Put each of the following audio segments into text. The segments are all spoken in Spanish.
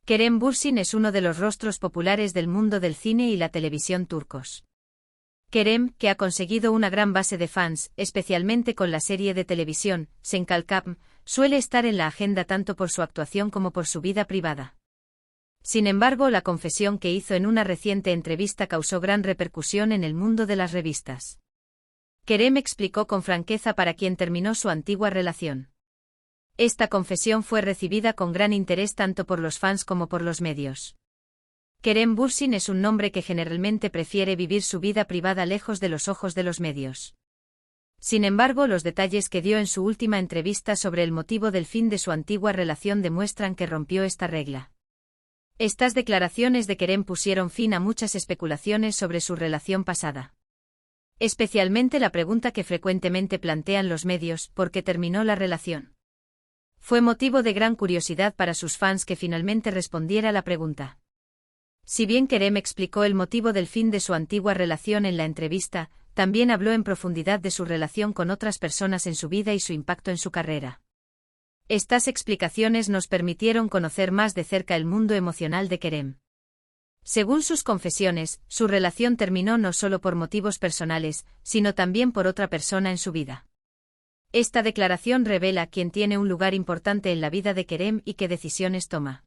Kerem Bürsin es uno de los rostros populares del mundo del cine y la televisión turcos. Kerem, que ha conseguido una gran base de fans, especialmente con la serie de televisión, Senkalkam, suele estar en la agenda tanto por su actuación como por su vida privada. Sin embargo, la confesión que hizo en una reciente entrevista causó gran repercusión en el mundo de las revistas. Kerem explicó con franqueza para quién terminó su antigua relación. Esta confesión fue recibida con gran interés tanto por los fans como por los medios. Kerem Bürsin es un hombre que generalmente prefiere vivir su vida privada lejos de los ojos de los medios. Sin embargo, los detalles que dio en su última entrevista sobre el motivo del fin de su antigua relación demuestran que rompió esta regla. Estas declaraciones de Kerem pusieron fin a muchas especulaciones sobre su relación pasada. Especialmente la pregunta que frecuentemente plantean los medios: ¿por qué terminó la relación? Fue motivo de gran curiosidad para sus fans que finalmente respondiera la pregunta. Si bien Kerem explicó el motivo del fin de su antigua relación en la entrevista, también habló en profundidad de su relación con otras personas en su vida y su impacto en su carrera. Estas explicaciones nos permitieron conocer más de cerca el mundo emocional de Kerem. Según sus confesiones, su relación terminó no solo por motivos personales, sino también por otra persona en su vida. Esta declaración revela quién tiene un lugar importante en la vida de Kerem y qué decisiones toma.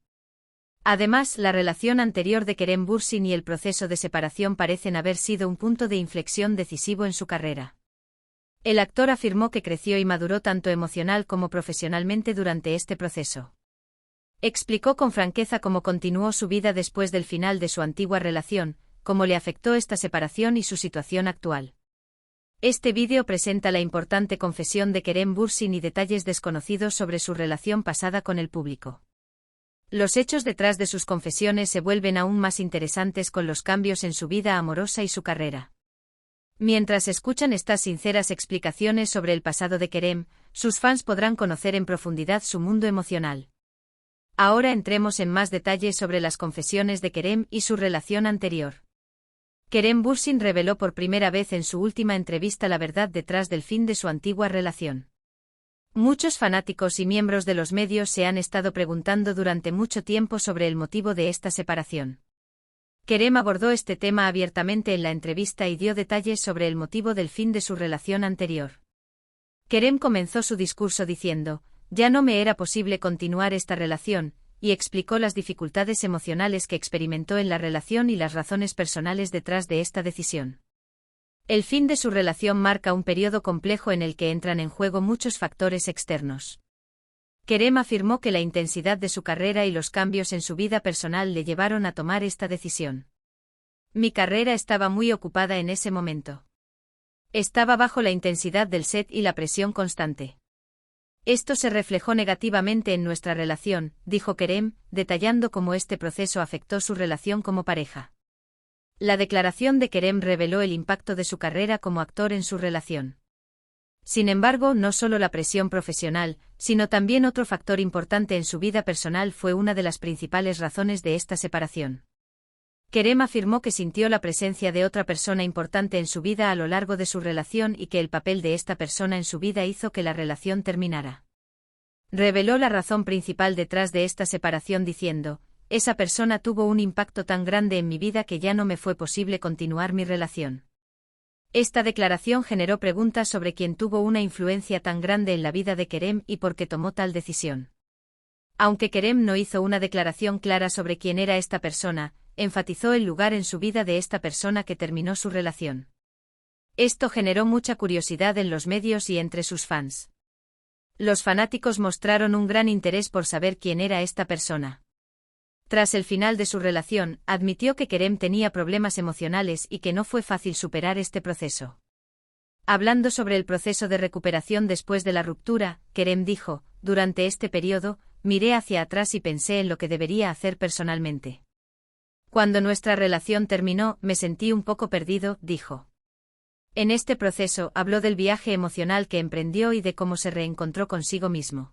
Además, la relación anterior de Kerem Bürsin y el proceso de separación parecen haber sido un punto de inflexión decisivo en su carrera. El actor afirmó que creció y maduró tanto emocional como profesionalmente durante este proceso. Explicó con franqueza cómo continuó su vida después del final de su antigua relación, cómo le afectó esta separación y su situación actual. Este vídeo presenta la importante confesión de Kerem Bürsin y detalles desconocidos sobre su relación pasada con el público. Los hechos detrás de sus confesiones se vuelven aún más interesantes con los cambios en su vida amorosa y su carrera. Mientras escuchan estas sinceras explicaciones sobre el pasado de Kerem, sus fans podrán conocer en profundidad su mundo emocional. Ahora entremos en más detalles sobre las confesiones de Kerem y su relación anterior. Kerem Bürsin reveló por primera vez en su última entrevista la verdad detrás del fin de su antigua relación. Muchos fanáticos y miembros de los medios se han estado preguntando durante mucho tiempo sobre el motivo de esta separación. Kerem abordó este tema abiertamente en la entrevista y dio detalles sobre el motivo del fin de su relación anterior. Kerem comenzó su discurso diciendo: «Ya no me era posible continuar esta relación», y explicó las dificultades emocionales que experimentó en la relación y las razones personales detrás de esta decisión. El fin de su relación marca un periodo complejo en el que entran en juego muchos factores externos. Kerem afirmó que la intensidad de su carrera y los cambios en su vida personal le llevaron a tomar esta decisión. «Mi carrera estaba muy ocupada en ese momento. Estaba bajo la intensidad del set y la presión constante. Esto se reflejó negativamente en nuestra relación», dijo Kerem, detallando cómo este proceso afectó su relación como pareja. La declaración de Kerem reveló el impacto de su carrera como actor en su relación. Sin embargo, no solo la presión profesional, sino también otro factor importante en su vida personal fue una de las principales razones de esta separación. Kerem afirmó que sintió la presencia de otra persona importante en su vida a lo largo de su relación y que el papel de esta persona en su vida hizo que la relación terminara. Reveló la razón principal detrás de esta separación diciendo: «Esa persona tuvo un impacto tan grande en mi vida que ya no me fue posible continuar mi relación». Esta declaración generó preguntas sobre quién tuvo una influencia tan grande en la vida de Kerem y por qué tomó tal decisión. Aunque Kerem no hizo una declaración clara sobre quién era esta persona, enfatizó el lugar en su vida de esta persona que terminó su relación. Esto generó mucha curiosidad en los medios y entre sus fans. Los fanáticos mostraron un gran interés por saber quién era esta persona. Tras el final de su relación, admitió que Kerem tenía problemas emocionales y que no fue fácil superar este proceso. Hablando sobre el proceso de recuperación después de la ruptura, Kerem dijo: «Durante este periodo, miré hacia atrás y pensé en lo que debería hacer personalmente. Cuando nuestra relación terminó, me sentí un poco perdido», dijo. En este proceso habló del viaje emocional que emprendió y de cómo se reencontró consigo mismo.